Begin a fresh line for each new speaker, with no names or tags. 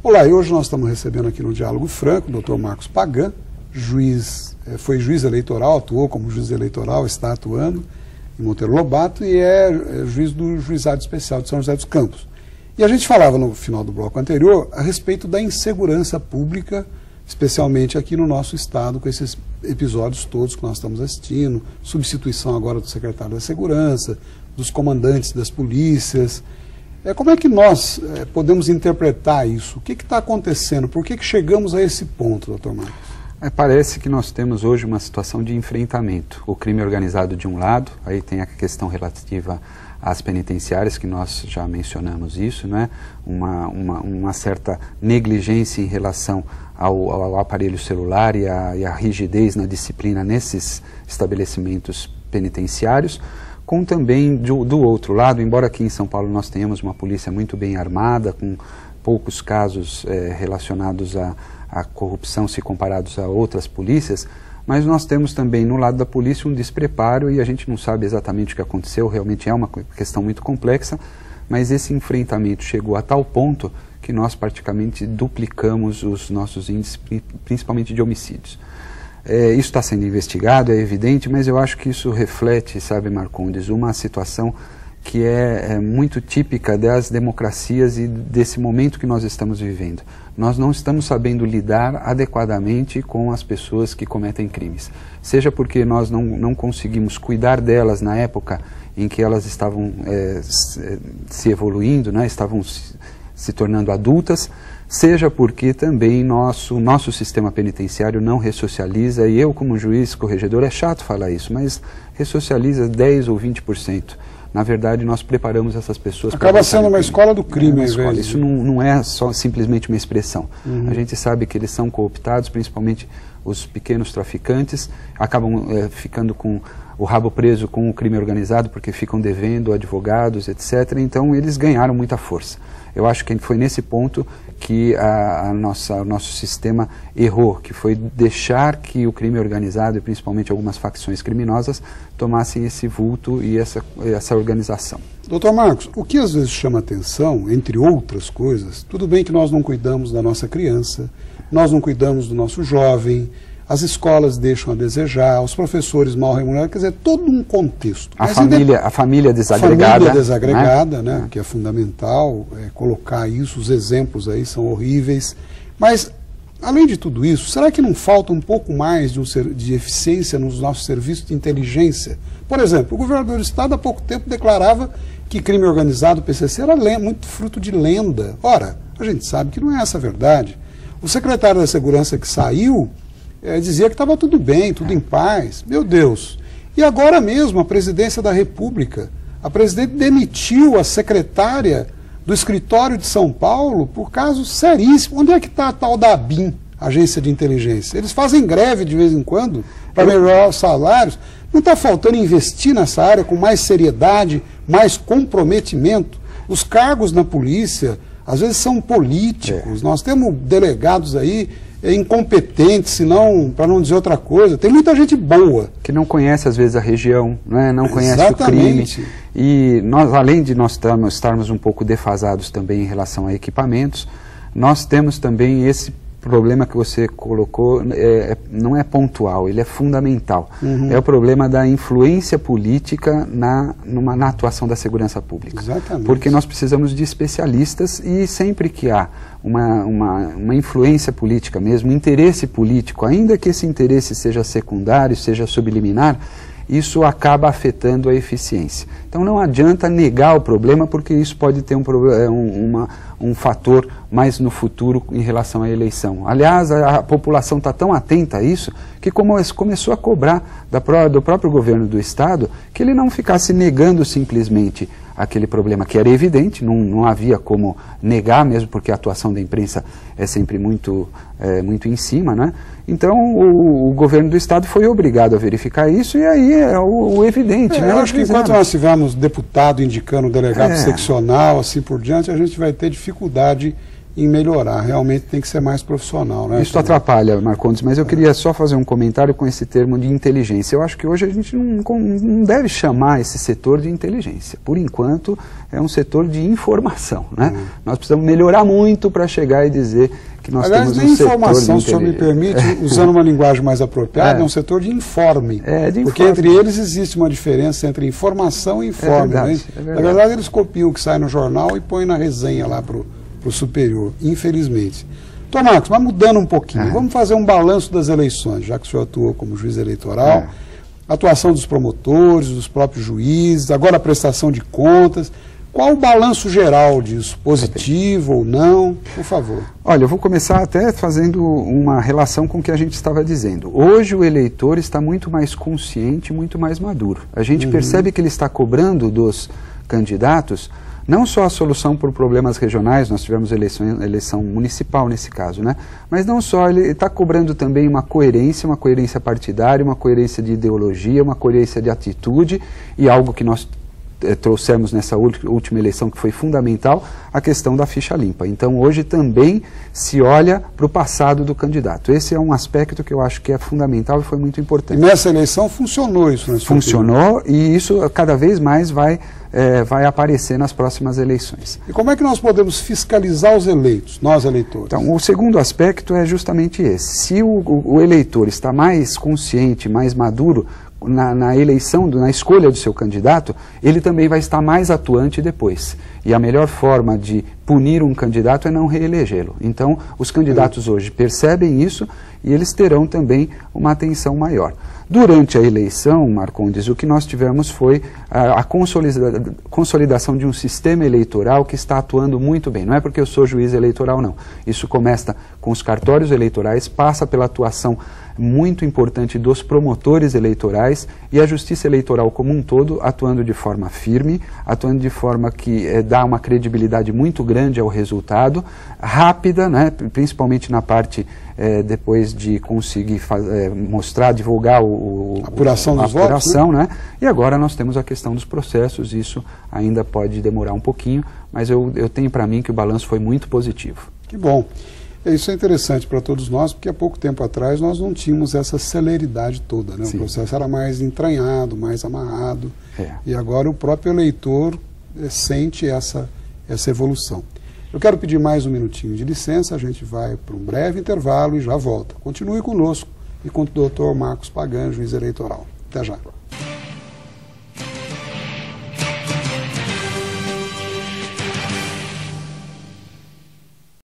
Olá, e hoje nós estamos recebendo aqui no Diálogo Franco o Dr. Marcos Pagan, foi juiz eleitoral, atuou como juiz eleitoral, está atuando em Monteiro Lobato e é juiz do Juizado Especial de São José dos Campos. E a gente falava no final do bloco anterior a respeito da insegurança pública, especialmente aqui no nosso estado, com esses episódios todos que nós estamos assistindo, substituição agora do secretário da Segurança, dos comandantes das polícias. Como é que nós podemos interpretar isso? O que está acontecendo? Por que chegamos a esse ponto, doutor Marcos?
Parece que nós temos hoje uma situação de enfrentamento. O crime organizado de um lado, aí tem a questão relativa às penitenciárias, que nós já mencionamos isso, né? Uma certa negligência em relação ao aparelho celular e a rigidez na disciplina nesses estabelecimentos penitenciários, com também do outro lado, embora aqui em São Paulo nós tenhamos uma polícia muito bem armada, com poucos casos relacionados à corrupção se comparados a outras polícias, mas nós temos também no lado da polícia um despreparo e a gente não sabe exatamente o que aconteceu, realmente é uma questão muito complexa, mas esse enfrentamento chegou a tal ponto que nós praticamente duplicamos os nossos índices, principalmente de homicídios. Isso está sendo investigado, é evidente, mas eu acho que isso reflete, sabe, Marcondes, uma situação que é muito típica das democracias e desse momento que nós estamos vivendo. Nós não estamos sabendo lidar adequadamente com as pessoas que cometem crimes. Seja porque nós não conseguimos cuidar delas na época em que elas estavam se evoluindo, né, estavam se tornando adultas, seja porque também nosso sistema penitenciário não ressocializa, e eu como juiz corregedor, é chato falar isso, mas ressocializa 10% ou 20%. Na verdade, nós preparamos essas pessoas...
Acaba sendo uma escola do crime,
Isso não é só simplesmente uma expressão. A gente sabe que eles são cooptados, principalmente os pequenos traficantes, acabam ficando com o rabo preso com o crime organizado, porque ficam devendo advogados, etc. Então, eles ganharam muita força. Eu acho que foi nesse ponto que o nosso sistema errou, que foi deixar que o crime organizado e principalmente algumas facções criminosas tomassem esse vulto e essa organização.
Doutor Marcos, o que às vezes chama atenção, entre outras coisas, tudo bem que nós não cuidamos da nossa criança, nós não cuidamos do nosso jovem, as escolas deixam a desejar, os professores mal remunerados, quer dizer, todo um contexto.
A família desagregada.
A família desagregada, né? Que é fundamental, colocar isso, os exemplos aí são horríveis. Mas, além de tudo isso, será que não falta um pouco mais de eficiência nos nossos serviços de inteligência? Por exemplo, o governador do Estado há pouco tempo declarava que crime organizado, PCC, era muito fruto de lenda. Ora, a gente sabe que não é essa a verdade. O secretário da Segurança que saiu... dizia que estava tudo bem, tudo em paz. Meu Deus. E agora mesmo, a presidência da República, a presidente demitiu a secretária do escritório de São Paulo por caso seríssimo. Onde é que está a tal da ABIN, Agência de Inteligência? Eles fazem greve de vez em quando para melhorar os salários. Não está faltando investir nessa área com mais seriedade, mais comprometimento? Os cargos na polícia, às vezes, são políticos. Nós temos delegados aí incompetentes, senão, para não dizer outra coisa. Tem muita gente boa.
Que não conhece, às vezes, a região, né? Não conhece
Exatamente.
o crime. E nós, além de nós estarmos um pouco defasados também em relação a equipamentos, nós temos também esse problema que você colocou, não é pontual, ele é fundamental. É o problema da influência política na atuação da segurança pública.
Exatamente.
Porque nós precisamos de especialistas e sempre que há uma influência política mesmo, um interesse político, ainda que esse interesse seja secundário, seja subliminar, isso acaba afetando a eficiência. Então não adianta negar o problema, porque isso pode ter um fator mais no futuro em relação à eleição. Aliás, a população está tão atenta a isso que começou a cobrar do próprio governo do Estado que ele não ficasse negando simplesmente aquele problema que era evidente, não havia como negar, mesmo porque a atuação da imprensa é sempre muito em cima, né? Então o governo do Estado foi obrigado a verificar isso e aí é o evidente. Né?
Eu acho que enquanto nós tivermos deputado indicando delegado seccional, assim por diante, a gente vai ter dificuldade em melhorar. Realmente tem que ser mais profissional, né?
Isso atrapalha, Marcondes, mas eu queria só fazer um comentário com esse termo de inteligência. Eu acho que hoje a gente não deve chamar esse setor de inteligência. Por enquanto, é um setor de informação, né? Nós precisamos melhorar muito para chegar e dizer que nós temos um setor de
informação, se o senhor me permite, usando uma linguagem mais apropriada, é um setor de informe. Porque entre eles existe uma diferença entre informação e informe.
É verdade.
Na verdade, eles copiam o que sai no jornal e põem na resenha lá para o superior, infelizmente. Tomás, mas mudando um pouquinho, vamos fazer um balanço das eleições, já que o senhor atuou como juiz eleitoral, atuação dos promotores, dos próprios juízes, agora a prestação de contas. Qual o balanço geral disso? Positivo ou não? Por favor.
Olha, eu vou começar até fazendo uma relação com o que a gente estava dizendo. Hoje o eleitor está muito mais consciente, muito mais maduro. A gente percebe que ele está cobrando dos candidatos não só a solução por problemas regionais, nós tivemos eleição municipal nesse caso, né? Mas não só, ele está cobrando também uma coerência partidária, uma coerência de ideologia, uma coerência de atitude, e algo que nós trouxemos nessa última eleição que foi fundamental, a questão da ficha limpa. Então hoje também se olha para o passado do candidato. Esse é um aspecto que eu acho que é fundamental e foi muito importante.
E nessa eleição funcionou isso, né?
Funcionou, e isso cada vez mais vai aparecer nas próximas eleições.
E como é que nós podemos fiscalizar os eleitos, nós eleitores?
Então, o segundo aspecto é justamente esse. Se o eleitor está mais consciente, mais maduro na eleição, na escolha do seu candidato, ele também vai estar mais atuante depois. E a melhor forma de punir um candidato é não reelegê-lo. Então, os candidatos hoje percebem isso e eles terão também uma atenção maior. Durante a eleição, Marcondes, o que nós tivemos foi a consolidação de um sistema eleitoral que está atuando muito bem. Não é porque eu sou juiz eleitoral, não. Isso começa com os cartórios eleitorais, passa pela atuação muito importante dos promotores eleitorais e a justiça eleitoral como um todo atuando de forma firme, atuando de forma que dá uma credibilidade muito grande ao resultado, rápida, né, principalmente na parte depois de conseguir mostrar, divulgar a
apuração dos votos,
né? E agora nós temos a questão dos processos, isso ainda pode demorar um pouquinho, mas eu tenho para mim que o balanço foi muito positivo.
Que bom. Isso é interessante para todos nós, porque há pouco tempo atrás nós não tínhamos essa celeridade toda, né? O processo era mais entranhado, mais amarrado, e agora o próprio eleitor sente essa evolução. Eu quero pedir mais um minutinho de licença, a gente vai para um breve intervalo e já volta. Continue conosco e com o Dr. Marcos Pagan, juiz eleitoral. Até já.